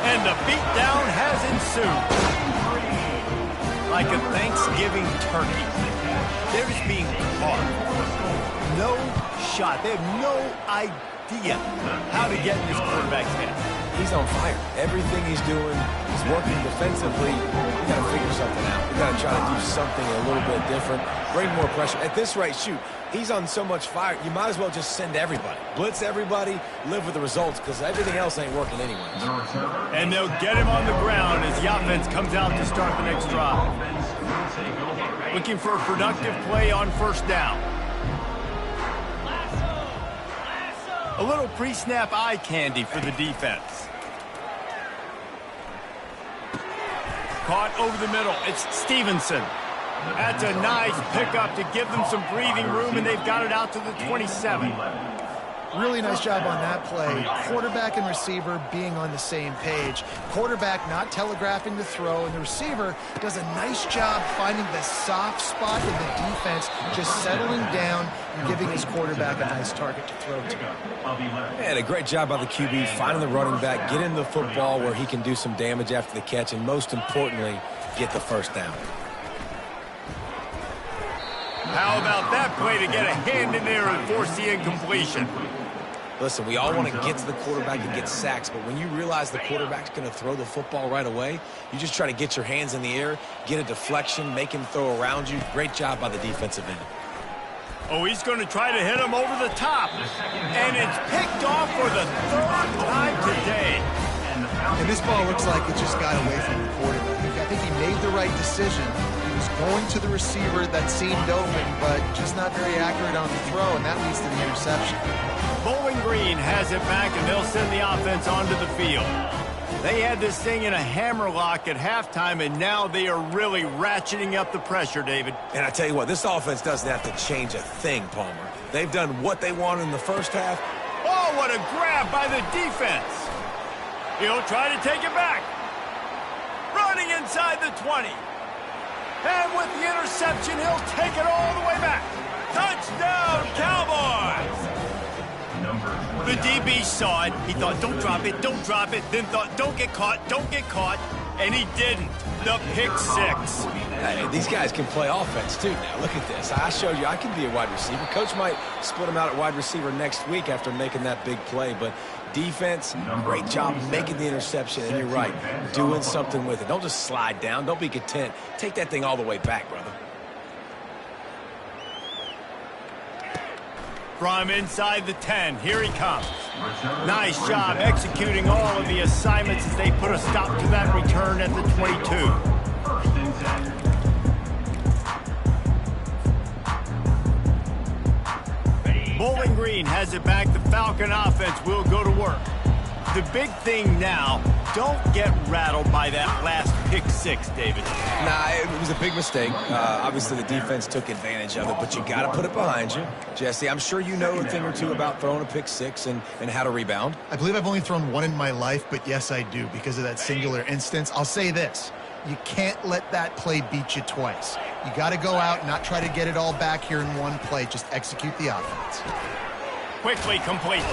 And the beatdown has ensued. Like a Thanksgiving turkey. They're just being caught. No shot. They have no idea how to get in this quarterback's head. He's on fire. Everything he's doing is working defensively. We got to figure something out. We got to try to do something a little bit different. Bring more pressure. At this rate, shoot, he's on so much fire, you might as well just send everybody. Blitz everybody, live with the results, because everything else ain't working anyway. And they'll get him on the ground as the offense comes out to start the next drive. Looking for a productive play on first down. A little pre-snap eye candy for the defense. Caught over the middle. It's Stevenson. That's a nice pickup to give them some breathing room, and they've got it out to the 27. Really nice job on that play. Quarterback and receiver being on the same page. Quarterback not telegraphing the throw, and the receiver does a nice job finding the soft spot in the defense, just settling down and giving his quarterback a nice target to throw to. And a great job by the QB, finding the running back, getting the football where he can do some damage after the catch, and most importantly, get the first down. How about that play to get a hand in there and force the incompletion? Listen, we all want to get to the quarterback and get sacks, but when you realize the quarterback's going to throw the football right away, you just try to get your hands in the air, get a deflection, make him throw around you. Great job by the defensive end. Oh, he's going to try to hit him over the top. And it's picked off for the third time today. And this ball looks like it just got away from the quarterback. I think he made the right decision. He was going to the receiver that seemed open, but just not very accurate on the throw, and that leads to the interception. Bowling Green has it back, and they'll send the offense onto the field. They had this thing in a hammerlock at halftime, and now they are really ratcheting up the pressure, David. And I tell you what, this offense doesn't have to change a thing, Palmer. They've done what they wanted in the first half. Oh, what a grab by the defense. He'll try to take it back. Running inside the 20. And with the interception, he'll take it all the way back. Touchdown, Cowboys! The DB saw it. He thought, don't drop it, don't drop it. Then thought, don't get caught, and he didn't. The pick six. Hey, these guys can play offense, too. Now, look at this. I showed you I can be a wide receiver. Coach might split him out at wide receiver next week after making that big play, but defense, great job making the interception, and you're right, doing something with it. Don't just slide down. Don't be content. Take that thing all the way back, brother. From inside the 10, here he comes. Nice job executing all of the assignments as they put a stop to that return at the 22. Bowling Green has it back. The Falcon offense will go to work. The big thing now, don't get rattled by that last pick six, David. Nah, it was a big mistake. Obviously, the defense took advantage of it, but you got to put it behind you. Jesse, I'm sure you know a thing or two about throwing a pick six and how to rebound. I believe I've only thrown one in my life, but yes, I do because of that singular instance. I'll say this. You can't let that play beat you twice. You got to go out and not try to get it all back here in one play. Just execute the offense. Quickly complete.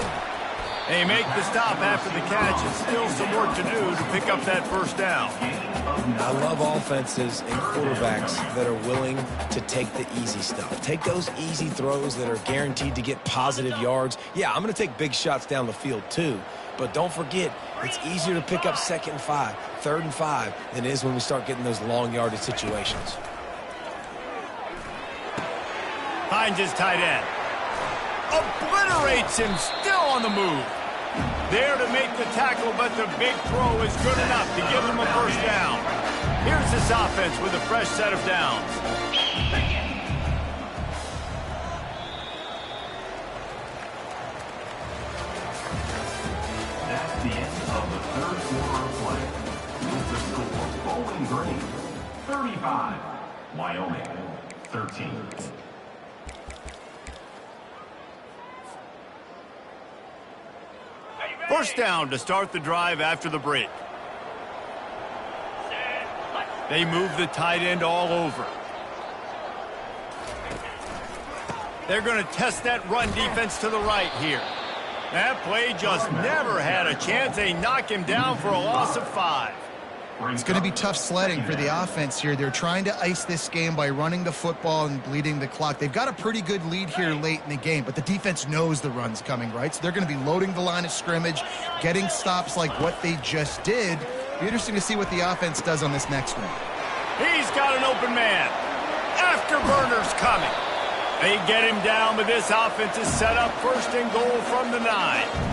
They make the stop after the catch, and still some work to do to pick up that first down. I love offenses and quarterbacks that are willing to take the easy stuff. Take those easy throws that are guaranteed to get positive yards. Yeah, I'm going to take big shots down the field too. But don't forget, it's easier to pick up 2nd and 5, 3rd and 5 than it is when we start getting those long yardage situations. Finds his tight end. Obliterates him, still on the move. There to make the tackle, but the big throw is good enough to give them a first down. Here's this offense with a fresh set of downs. That's the end of the third quarter of play. With the score, Bowling Green 35, Wyoming 13. First down to start the drive after the break. They move the tight end all over. They're going to test that run defense to the right here. That play just never had a chance. They knock him down for a loss of 5. It's going to be tough sledding for the offense here. They're trying to ice this game by running the football and bleeding the clock. They've got a pretty good lead here late in the game, but the defense knows the run's coming, right? So they're going to be loading the line of scrimmage, getting stops like what they just did. Be interesting to see what the offense does on this next one. He's got an open man. Afterburner's coming. They get him down, but this offense is set up 1st and goal from the 9.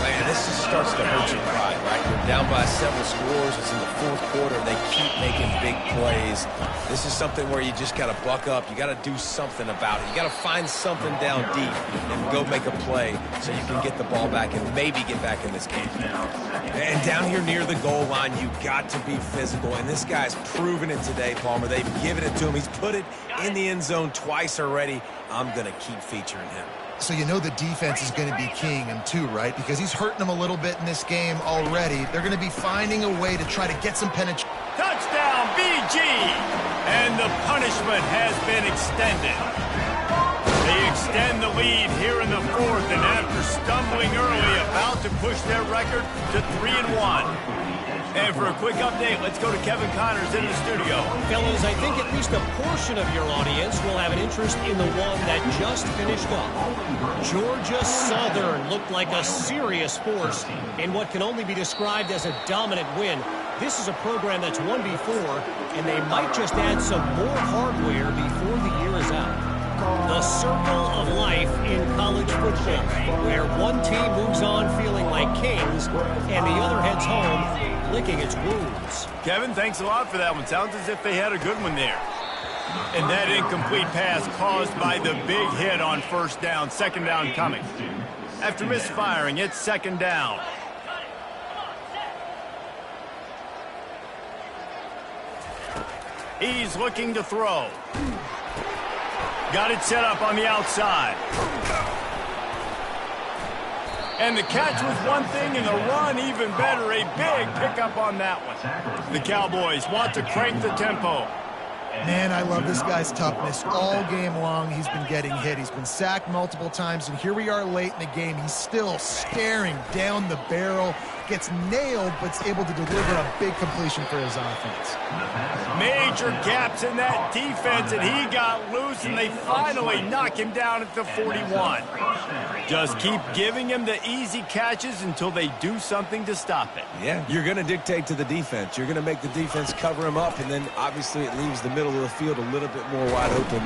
Man, this just starts to hurt your pride, right? You're down by several scores. It's in the 4th quarter. They keep making big plays. This is something where you just got to buck up. You got to do something about it. You got to find something down deep and go make a play so you can get the ball back and maybe get back in this game. And down here near the goal line, you got to be physical. And this guy's proven it today, Palmer. They've given it to him. He's put it in the end zone twice already. I'm going to keep featuring him. So you know the defense is going to be keying him too, right? Because he's hurting them a little bit in this game already. They're going to be finding a way to try to get some penetration. Touchdown, BG! And the punishment has been extended. They extend the lead here in the 4th, and after stumbling early, about to push their record to 3-1. And for a quick update, let's go to Kevin Connors in the studio. Fellas, I think at least a portion of your audience will have an interest in the one that just finished up. Georgia Southern looked like a serious force in what can only be described as a dominant win. This is a program that's won before, and they might just add some more hardware before the year is out. The circle of life in college football, where one team moves on feeling like kings, and the other heads home licking its wounds. Kevin, thanks a lot for that one. Sounds as if they had a good one there. And that incomplete pass caused by the big hit on 1st down. 2nd down coming. After misfiring, it's 2nd down. He's looking to throw. Got it set up on the outside. And the catch was one thing, and the run even better. A big pickup on that one. The Cowboys want to crank the tempo. Man, I love this guy's toughness. All game long, he's been getting hit. He's been sacked multiple times, and here we are late in the game. He's still staring down the barrel, gets nailed, but is able to deliver a big completion for his offense. Major gaps in that defense, and he got loose, and they finally knock him down at the 41. Just keep giving him the easy catches until they do something to stop it. Yeah, you're going to dictate to the defense. You're going to make the defense cover him up, and then obviously it leaves the middle of the field a little bit more wide open.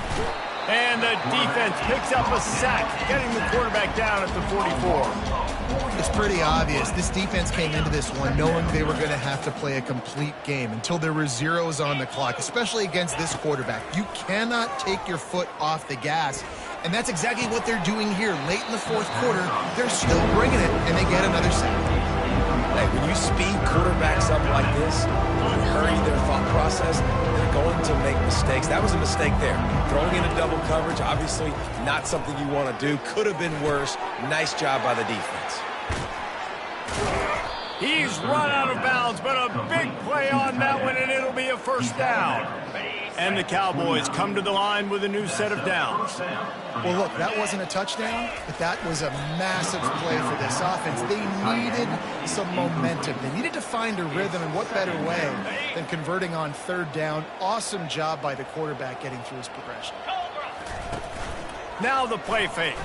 And the defense picks up a sack, getting the quarterback down at the 44. It's pretty obvious. This defense came into this one knowing they were going to have to play a complete game until there were zeros on the clock, especially against this quarterback. You cannot take your foot off the gas, and that's exactly what they're doing here. Late in the 4th quarter, they're still bringing it, and they get another sack. Hey, when you speed quarterbacks up like this, and hurry their thought process, they're going to make mistakes. That was a mistake there. Throwing into double coverage, obviously not something you want to do. Could have been worse. Nice job by the defense. He's run out of bounds, but a big play on that one, and it'll be a first down. And the Cowboys come to the line with a new set of downs. Well, look, that wasn't a touchdown, but that was a massive play for this offense. They needed some momentum. They needed to find a rhythm, and what better way than converting on third down. Awesome job by the quarterback getting through his progression. Now the play fake.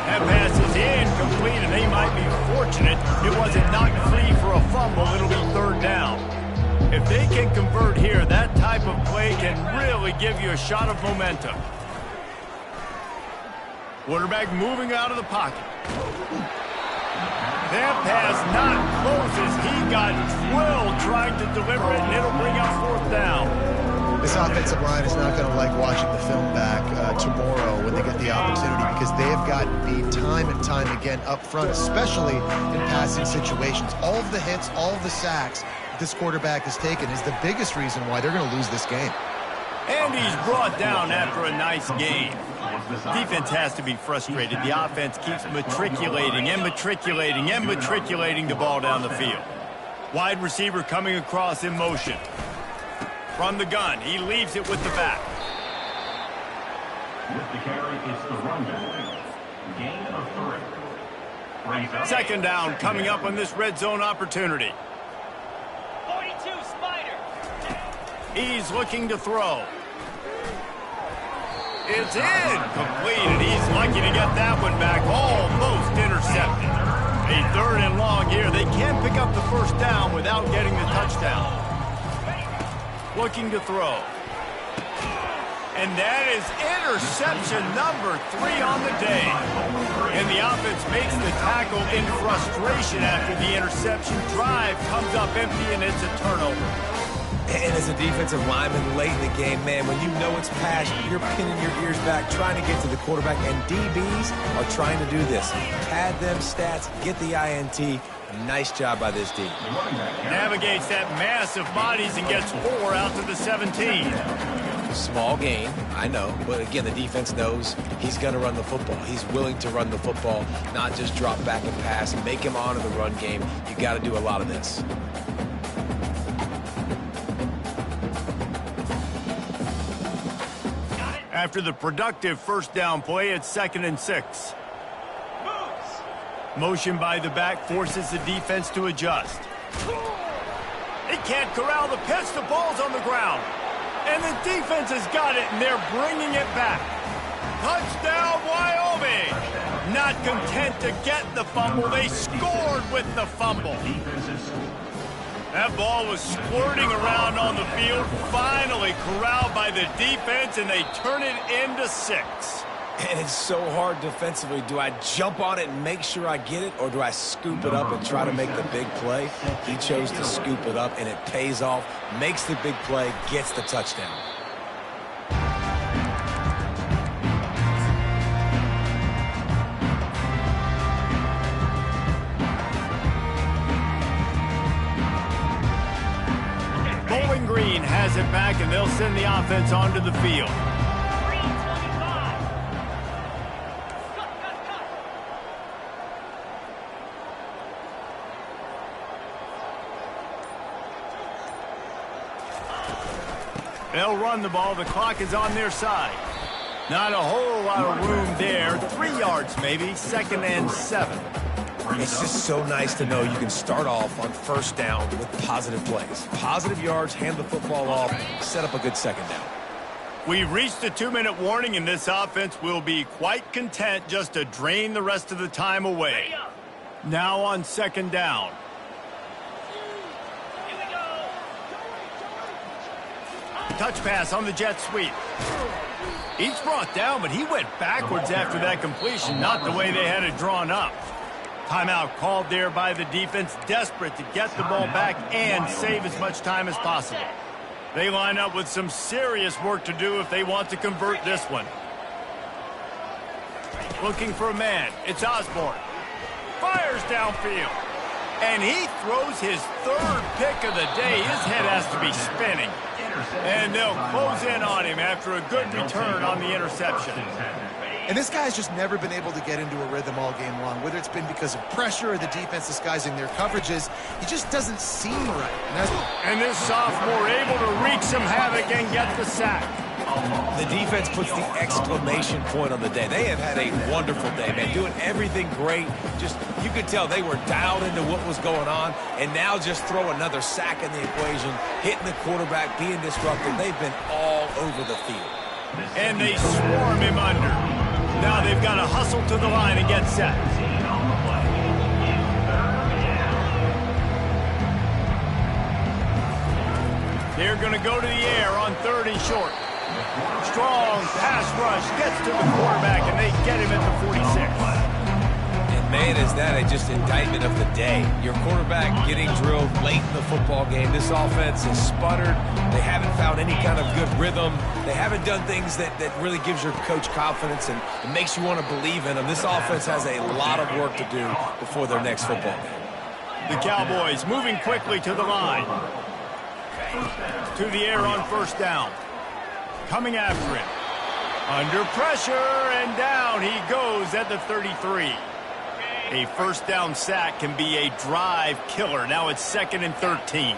That pass is incomplete, and they might be fortunate it wasn't knocked free for a fumble. It'll be third down. If they can convert here, that type of play can really give you a shot of momentum. Quarterback moving out of the pocket. That pass not close as he got drilled trying to deliver it, and it'll bring up fourth down. This offensive line is not going to like watching the film back tomorrow when they get the opportunity, because they have gotten beat time and time again up front, especially in passing situations. All of the hits, all of the sacks this quarterback has taken is the biggest reason why they're going to lose this game. And he's brought down after a nice game. Defense has to be frustrated. The offense keeps matriculating and matriculating and matriculating the ball down the field. Wide receiver coming across in motion. From the gun, he leaves it with the back. With the carry, it's the run back. Gain of 3. Second down coming up on this red zone opportunity. 42, Spider. He's looking to throw. It's incomplete, and he's lucky to get that one back. Almost intercepted. A third and long here. They can pick up the first down without getting the touchdown. Looking to throw. And that is interception number 3 on the day. And the offense makes the tackle in frustration after the interception. Drive comes up empty, and it's a turnover. And as a defensive lineman late in the game, man, when you know it's past, you're pinning your ears back, trying to get to the quarterback, and DBs are trying to do this. Pad them stats, get the INT. Nice job by this D. Navigates that mass of bodies and gets 4 out to the 17. Small gain, I know, but again, the defense knows he's going to run the football. He's willing to run the football, not just drop back and pass, make him honor the run game. You got to do a lot of this. After the productive first down play, it's 2nd and 6. Motion by the back forces the defense to adjust. They can't corral the pitch. The ball's on the ground. And the defense has got it, and they're bringing it back. Touchdown, Wyoming! Not content to get the fumble, they scored with the fumble. That ball was squirting around on the field, finally corralled by the defense, and they turn it into 6. And it's so hard defensively. Do I jump on it and make sure I get it, or do I scoop it up and try to make the big play? He chose to scoop it up, and it pays off, makes the big play, gets the touchdown. Bowling Green has it back, and they'll send the offense onto the field. They'll run the ball. The clock is on their side. Not a whole lot of room there. 3 yards maybe. 2nd and 7. It's just so nice to know you can start off on first down with positive plays. Positive yards, hand the football off, set up a good second down. We've reached a 2-minute warning, and this offense will be quite content just to drain the rest of the time away. Now on 2nd down. Touch pass on the jet sweep. He's brought down, but he went backwards after that completion, not the way they had it drawn up. Timeout called there by the defense, desperate to get the ball back and save as much time as possible. They line up with some serious work to do if they want to convert this one. Looking for a man. It's Osborne. Fires downfield. And he throws his 3rd pick of the day. His head has to be spinning. And they'll close in on him after a good return on the interception. And this guy's just never been able to get into a rhythm all game long, whether it's been because of pressure or the defense disguising their coverages. He just doesn't seem right. And this sophomore able to wreak some havoc and get the sack. The defense puts the exclamation point on the day. They have had a wonderful day, man, doing everything great. Just, you could tell they were dialed into what was going on, and now just throw another sack in the equation, hitting the quarterback, being disruptive. They've been all over the field. And they swarm him under. Now they've got to hustle to the line and get set. They're going to go to the air on 3rd and short. Strong pass rush gets to the quarterback, and they get him at the 46. And, man, is that just indictment of the day. Your quarterback getting drilled late in the football game. This offense has sputtered. They haven't found any kind of good rhythm. They haven't done things that really gives your coach confidence and makes you want to believe in them. This offense has a lot of work to do before their next football game. The Cowboys moving quickly to the line. To the air on 1st down. Coming after him. Under pressure, and down he goes at the 33. A 1st down sack can be a drive killer. Now it's 2nd and 13.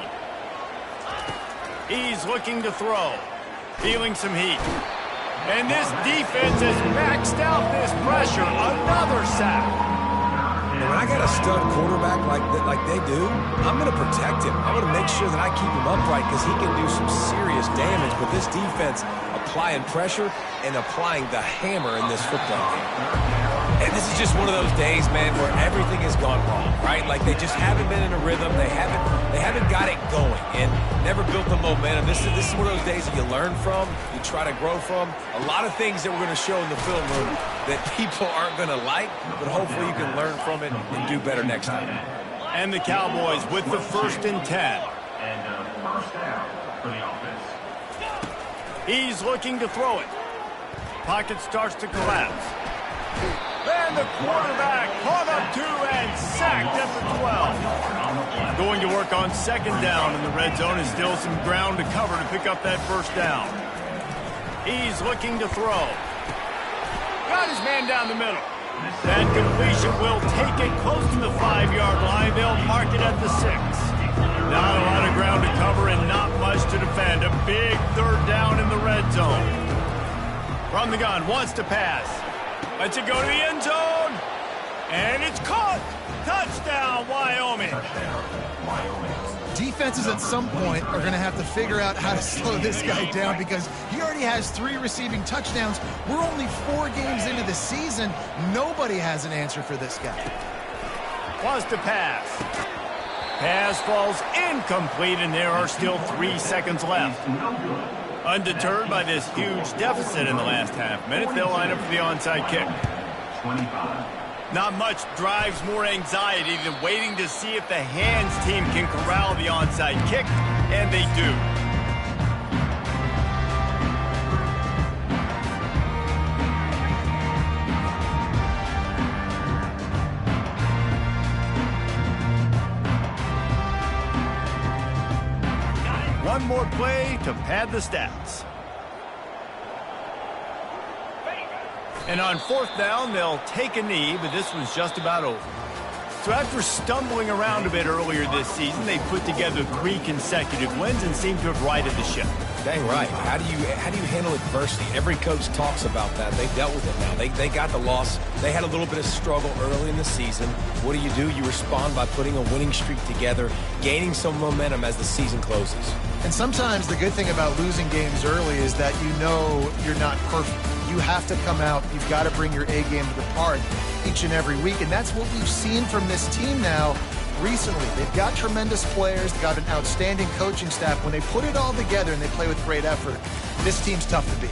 He's looking to throw. Feeling some heat. And this defense has maxed out this pressure. Another sack. And when I got a stud quarterback like they do, I'm going to protect him. I'm going to make sure that I keep him upright because he can do some serious damage. But this defense applying pressure and applying the hammer in this football game. And this is just one of those days, man, where everything has gone wrong, right? Like they just haven't been in a rhythm. They haven't got it going and never built the momentum. This is one of those days that you learn from, you try to grow from. A lot of things that we're going to show in the film room that people aren't going to like, but hopefully you can learn from it and do better next time. And the Cowboys with the 1st and 10. And 1st down for the offense. He's looking to throw it. Pocket starts to collapse. And the quarterback caught up to and sacked at the 12. Going to work on 2nd down in the red zone is still some ground to cover to pick up that 1st down. He's looking to throw. Got his man down the middle. That completion will take it close to the 5-yard line. They'll mark it at the 6. Not a lot of ground to cover and not much to defend. A big 3rd down in the red zone. From the gun, wants to pass. Lets it go to the end zone. And it's caught. Touchdown, Wyoming. Defenses at some point are going to have to figure out how to slow this guy down because he already has 3 receiving touchdowns. We're only 4 games into the season. Nobody has an answer for this guy. Wants to pass. Pass falls incomplete, and there are still 3 seconds left. Undeterred by this huge deficit in the last half minute, they'll line up for the onside kick. 25. Not much drives more anxiety than waiting to see if the hands team can corral the onside kick, and they do. One more play to pad the stats. And on 4th down, they'll take a knee, but this one's just about over. So after stumbling around a bit earlier this season, they put together 3 consecutive wins and seem to have righted the ship. Dang right. How do you handle adversity? Every coach talks about that. They've dealt with it now. They got the loss. They had a little bit of struggle early in the season. What do? You respond by putting a winning streak together, gaining some momentum as the season closes. And sometimes the good thing about losing games early is that you know you're not perfect. You have to come out. You've got to bring your A game to the park each and every week. And that's what we've seen from this team now recently. They've got tremendous players. They've got an outstanding coaching staff. When they put it all together and they play with great effort, this team's tough to beat.